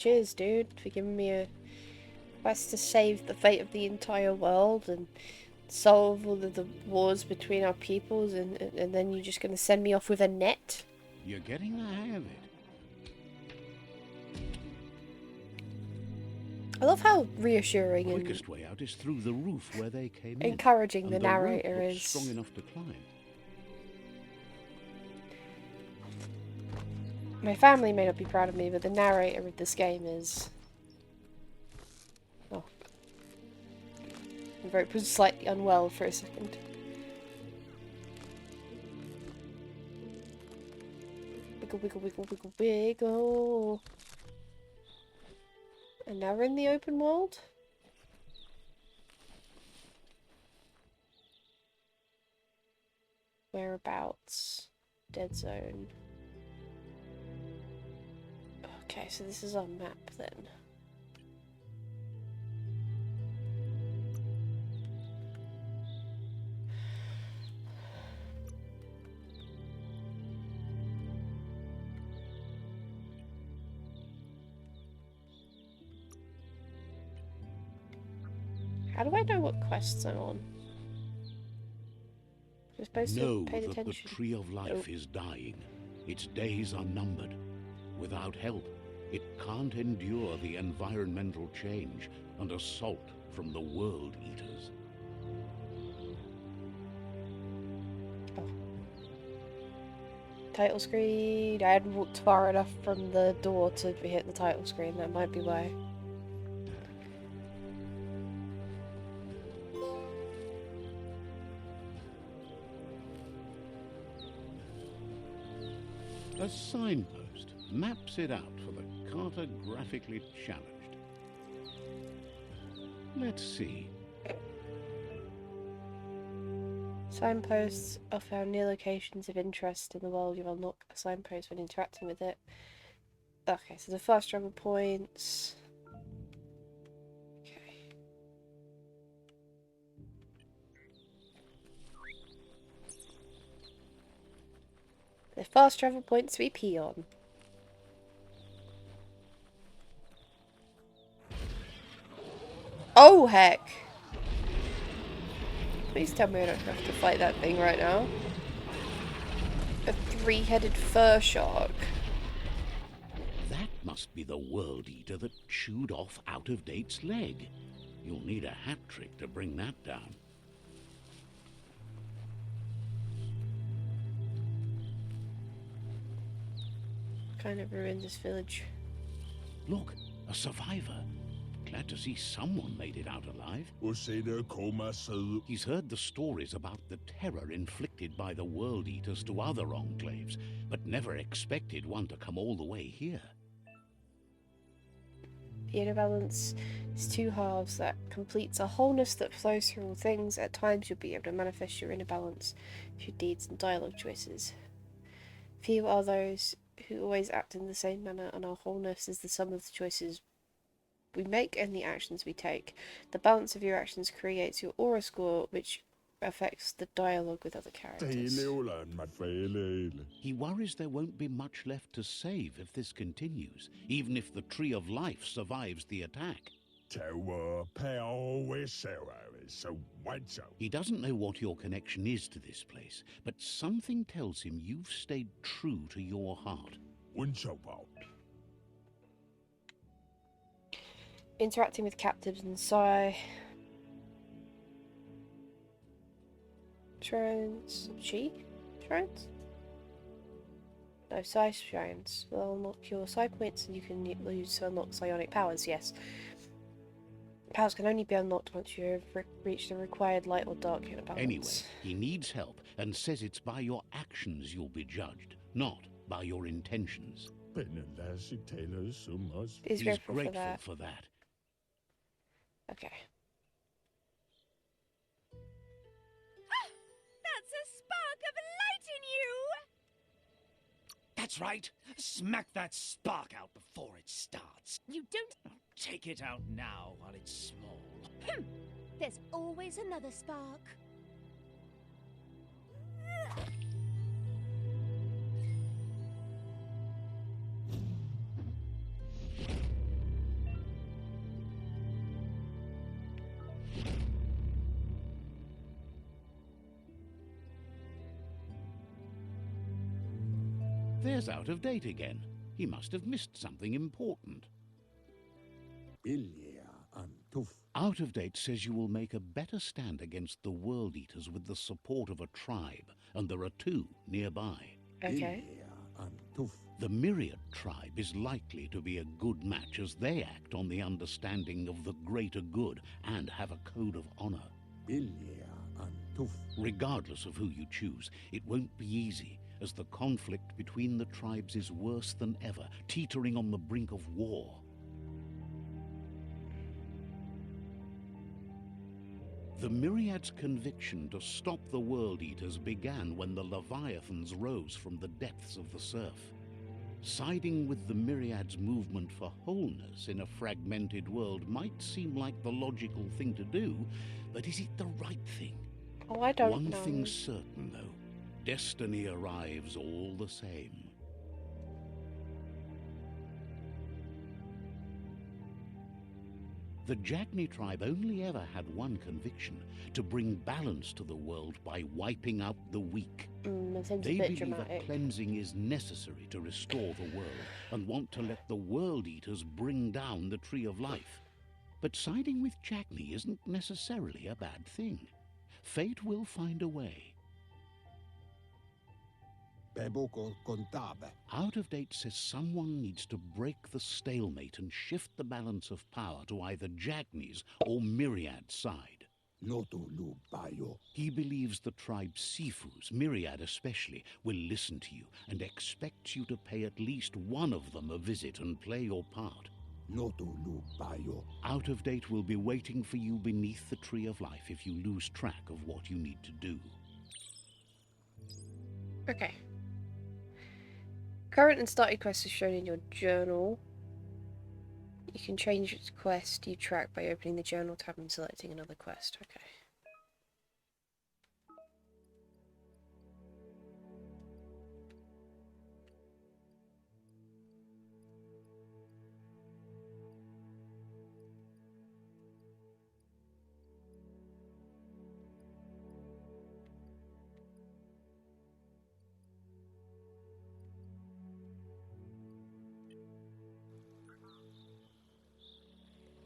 cheers, dude, for giving me a quest to save the fate of the entire world and solve all of the wars between our peoples, and then you're just gonna send me off with a net? You're getting the hang of it. I love how reassuring The and quickest way out is through the roof where they came encouraging in. the And narrator rope is. looks strong enough to climb. My family may not be proud of me, but the narrator of this game is. Oh. The rope was slightly unwell for a second. Wiggle, wiggle, wiggle, wiggle, wiggle. And now we're in the open world. Whereabouts? Dead zone. Okay, so this is our map then. How do I know what quests I'm on? You're supposed Know to pay that attention. the tree of life is dying. Its days are numbered. Without help, it can't endure the environmental change and assault from the world eaters. Oh. Title screen. I hadn't walked far enough from the door to hit the title screen. That might be why. A signpost maps it out for the cartographically challenged. Let's see. Signposts are found near locations of interest in the world. You unlock a signpost when interacting with it. Okay, so the fast travel points. Okay. The fast travel points we pee on. Oh heck! Please tell me I don't have to fight that thing right now. A three-headed fur shark. That must be the world eater that chewed off Out-of-Date's leg. You'll need a hat trick to bring that down. Kind of ruined this village. Look, a survivor. Glad to see someone made it out alive. He's heard the stories about the terror inflicted by the world eaters to other enclaves, but never expected one to come all the way here. The inner balance is two halves that completes a wholeness that flows through all things. At times you'll be able to manifest your inner balance through deeds and dialogue choices. Few are those who always act in the same manner, and our wholeness is the sum of the choices we make and the actions we take. The balance of your actions creates your aura score, which affects the dialogue with other characters. He worries there won't be much left to save if this continues, even if the Tree of Life survives the attack. He doesn't know what your connection is to this place, but something tells him you've stayed true to your heart. Interacting with captives and Psi shrines. Shrines? No, Psi shrines will unlock your Psi points, and you can use to unlock psionic powers. Yes. Powers can only be unlocked once you have reached the required light or dark inner balance. Anyway, he needs help and says it's by your actions you'll be judged, not by your intentions. He's grateful for that. Okay. That's a spark of light in you! That's right. Smack that spark out before it starts. You don't... Take it out now while it's small. There's always another spark. There's Out of Date again. He must have missed something important. Out of Date says you will make a better stand against the World Eaters with the support of a tribe, and there are 2 nearby. Okay. The Myriad tribe is likely to be a good match as they act on the understanding of the greater good and have a code of honor. Regardless of who you choose, it won't be easy, as the conflict between the tribes is worse than ever, teetering on the brink of war. The Myriad's conviction to stop the World Eaters began when the Leviathans rose from the depths of the surf. Siding with the Myriad's movement for wholeness in a fragmented world might seem like the logical thing to do, but is it the right thing? Oh, I don't know. One thing's certain, though. Destiny arrives all the same. The Jagni tribe only ever had one conviction: to bring balance to the world by wiping out the weak. That seems They a bit believe a dramatic. cleansing is necessary to restore the world, and want to let the World Eaters bring down the Tree of Life. But siding with Jagni isn't necessarily a bad thing. Fate will find a way. Out of Date says someone needs to break the stalemate and shift the balance of power to either Jagni's or Myriad's side. He believes the tribe Sifu's, Myriad especially, will listen to you and expects you to pay at least one of them a visit and play your part. Out of Date will be waiting for you beneath the Tree of Life if you lose track of what you need to do. Okay. Current and started quests are shown in your journal. You can change its quest you track by opening the journal tab and selecting another quest. Okay.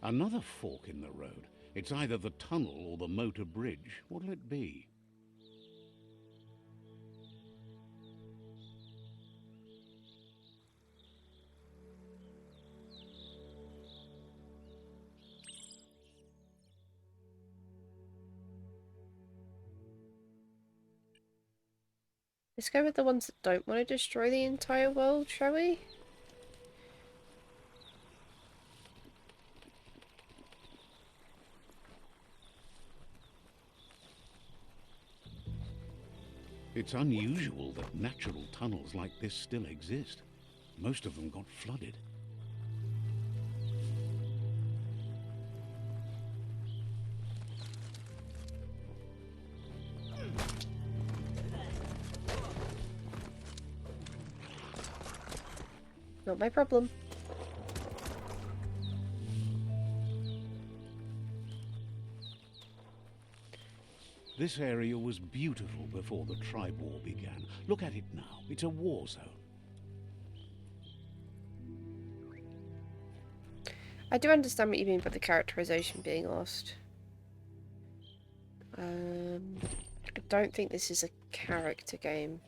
Another fork in the road. It's either the tunnel or the motor bridge. What'll it be? Let's go with the ones that don't want to destroy the entire world, shall we? It's unusual that natural tunnels like this still exist. Most of them got flooded. Not my problem. This area was beautiful before the tribe war began. Look at it now. It's a war zone. I do understand what you mean by the characterization being lost. I don't think this is a character game.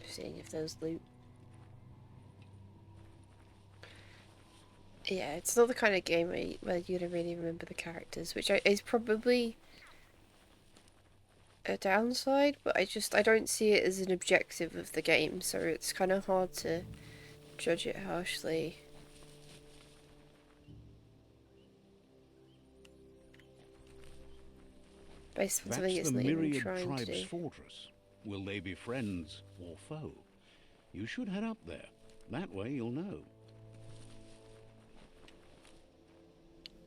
Seeing if there's loot. Yeah, it's not the kind of game where you're gonna really remember the characters, which is probably a downside, but I don't see it as an objective of the game, so it's kind of hard to judge it harshly. Based on something That's it's the not even Myriad trying to tribe's do. fortress. Will they be friends or foe? You should head up there. That way you'll know.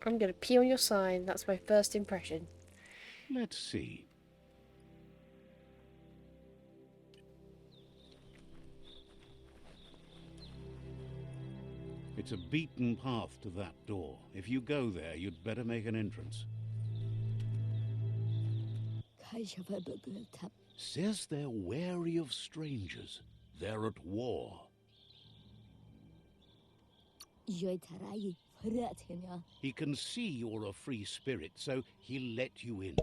I'm gonna pee on your sign, that's my first impression. Let's see. It's a beaten path to that door. If you go there, you'd better make an entrance. Says they're wary of strangers. They're at war. He can see you're a free spirit, so he'll let you in.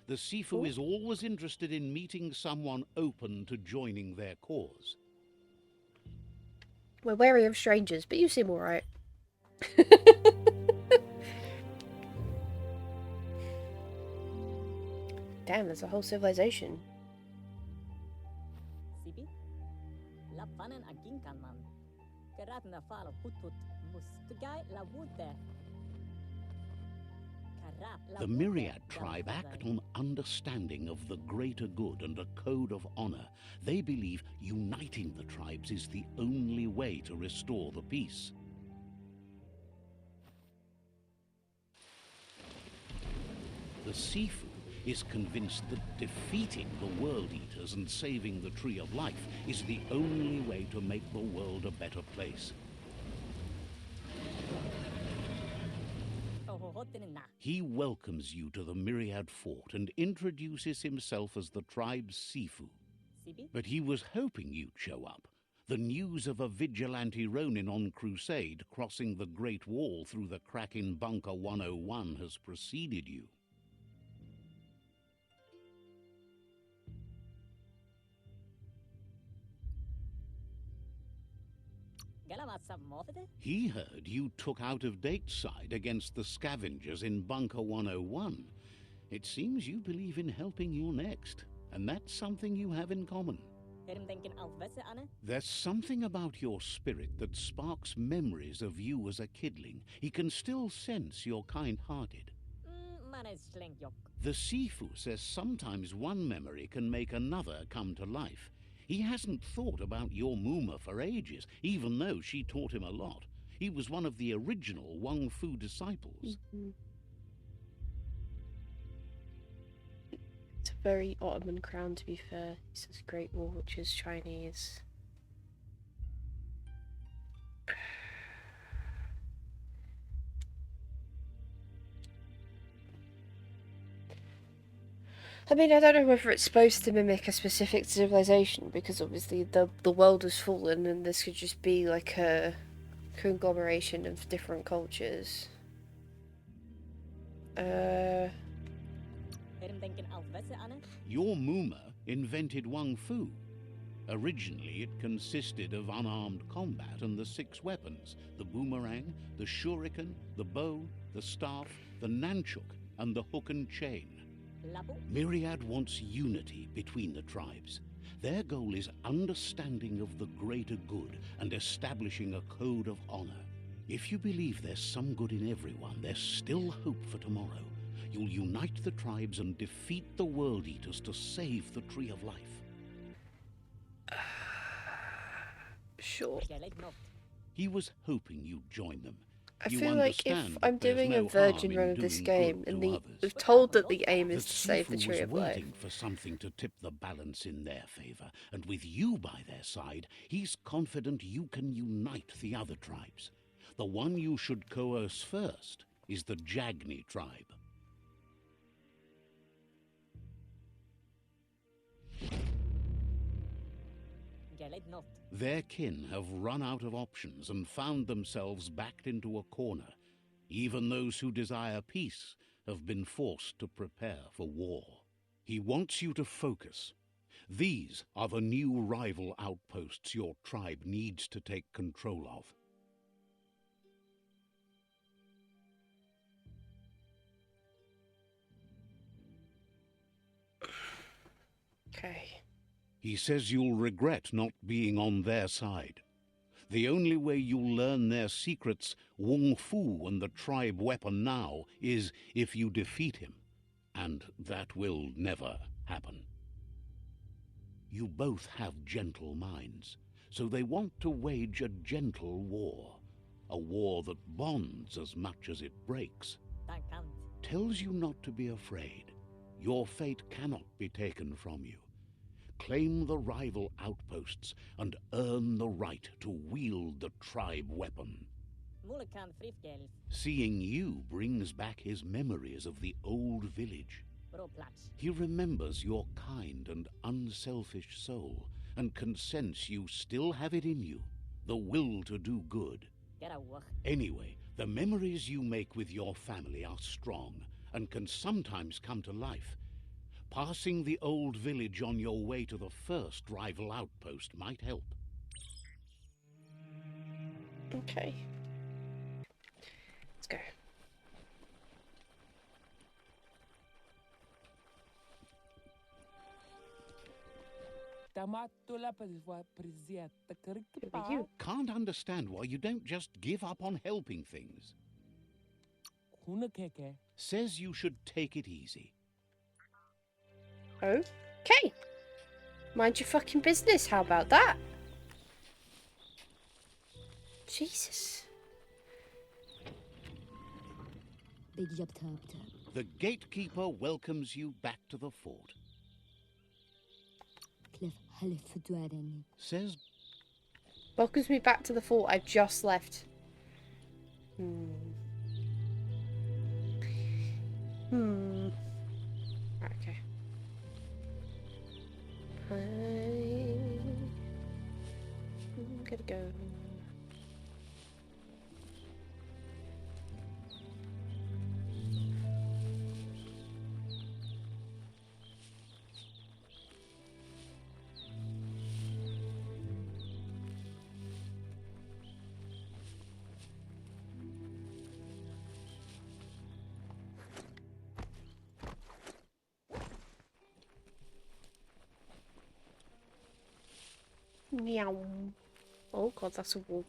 The Sifu is always interested in meeting someone open to joining their cause. We're wary of strangers, but you seem alright. Damn, there's a whole civilization. The Myriad tribe act on understanding of the greater good and a code of honor. They believe uniting the tribes is the only way to restore the peace. The Sifu is convinced that defeating the World Eaters and saving the Tree of Life is the only way to make the world a better place. He welcomes you to the Myriad Fort and introduces himself as the tribe's Sifu. But he was hoping you'd show up. The news of a vigilante Ronin on crusade crossing the Great Wall through the crack in Bunker 101 has preceded you. He heard you took out-of-date side against the scavengers in Bunker 101. It seems you believe in helping your next, and that's something you have in common. There's something about your spirit that sparks memories of you as a kidling. He can still sense you're kind-hearted. The Sifu says sometimes one memory can make another come to life. He hasn't thought about your Muma for ages, even though she taught him a lot. He was one of the original Wang Fu disciples. It's a very Ottoman crown, to be fair. He says Great Wall, which is Chinese. I mean, I don't know whether it's supposed to mimic a specific civilization, because obviously the world has fallen, and this could just be like a conglomeration of different cultures. Your Muma invented Wang Fu. Originally, it consisted of unarmed combat and the 6 weapons: the boomerang, the shuriken, the bow, the staff, the nunchuk, and the hook and chain. Myriad wants unity between the tribes. Their goal is understanding of the greater good and establishing a code of honor. If you believe there's some good in everyone, there's still hope for tomorrow. You'll unite the tribes and defeat the World Eaters to save the Tree of Life. Sure. He was hoping you'd join them. I You feel like if understand I'm that there's doing a no virgin harm run in of this doing game, good and to others. we've told that the aim is The to save the Sifu Tree was of Life. waiting for something to tip the balance in their favor, and with you by their side, he's confident you can unite the other tribes. The one you should coerce first is the Jagni tribe. Their kin have run out of options and found themselves backed into a corner. Even those who desire peace have been forced to prepare for war. He wants you to focus. These are the new rival outposts your tribe needs to take control of. Okay. He says you'll regret not being on their side. The only way you'll learn their secrets, Wung Fu and the tribe weapon now, is if you defeat him. And that will never happen. You both have gentle minds, so they want to wage a gentle war. A war that bonds as much as it breaks. Tells you not to be afraid. Your fate cannot be taken from you. Claim the rival outposts and earn the right to wield the tribe weapon. Seeing you brings back his memories of the old village. He remembers your kind and unselfish soul, and can sense you still have it in you, the will to do good. Anyway, the memories you make with your family are strong, and can sometimes come to life. Passing the old village on your way to the first rival outpost might help. Okay. Let's go. Who are you? Can't understand why you don't just give up on helping things. Says you should take it easy. Okay. Mind your fucking business. How about that? Jesus. The gatekeeper welcomes you back to the fort. Says Welcomes me back to the fort I've just left. Okay. I'm gonna go. Meow. Oh god, that's a wall.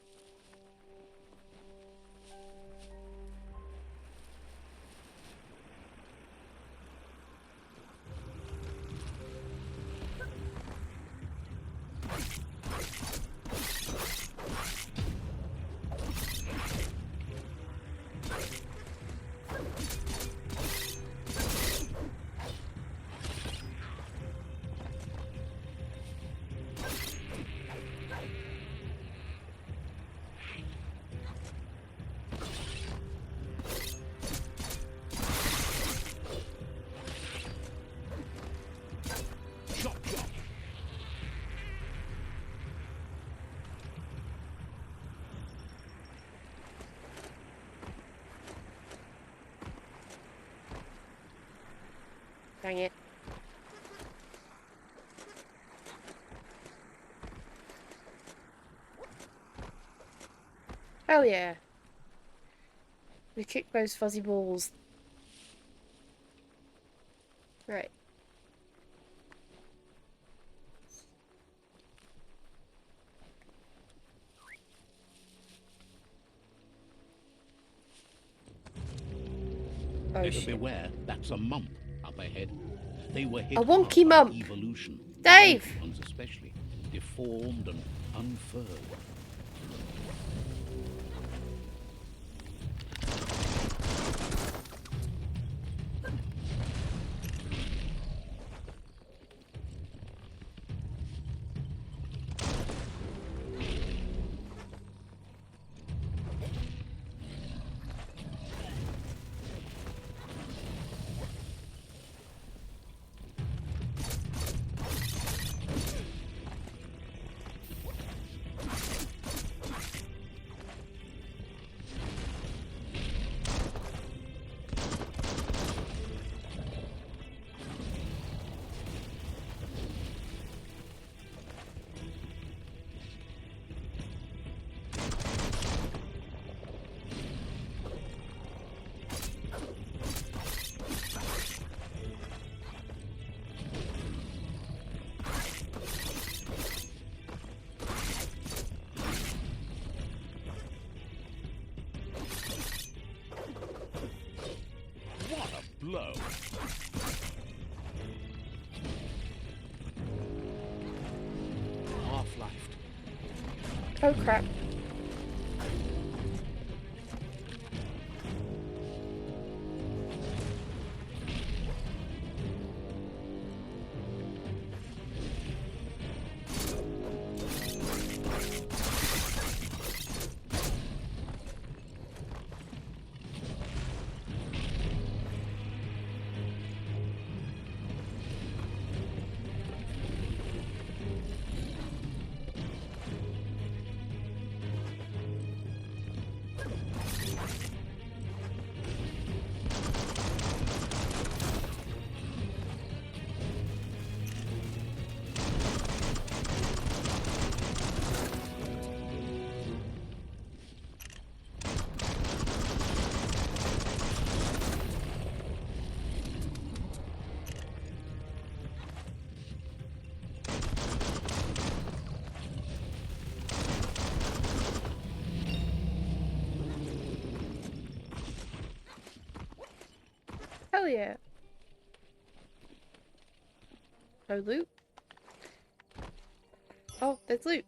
Dang it. Hell yeah. We kick those fuzzy balls. Right. Oh better shit. beware, that's a mump up ahead. They were hit A wonky hard by mump. evolution. Dave! The ones especially, deformed and unfurled. Blow. Half-lifed. Oh crap. Hell yeah. No loot? Oh, there's loot.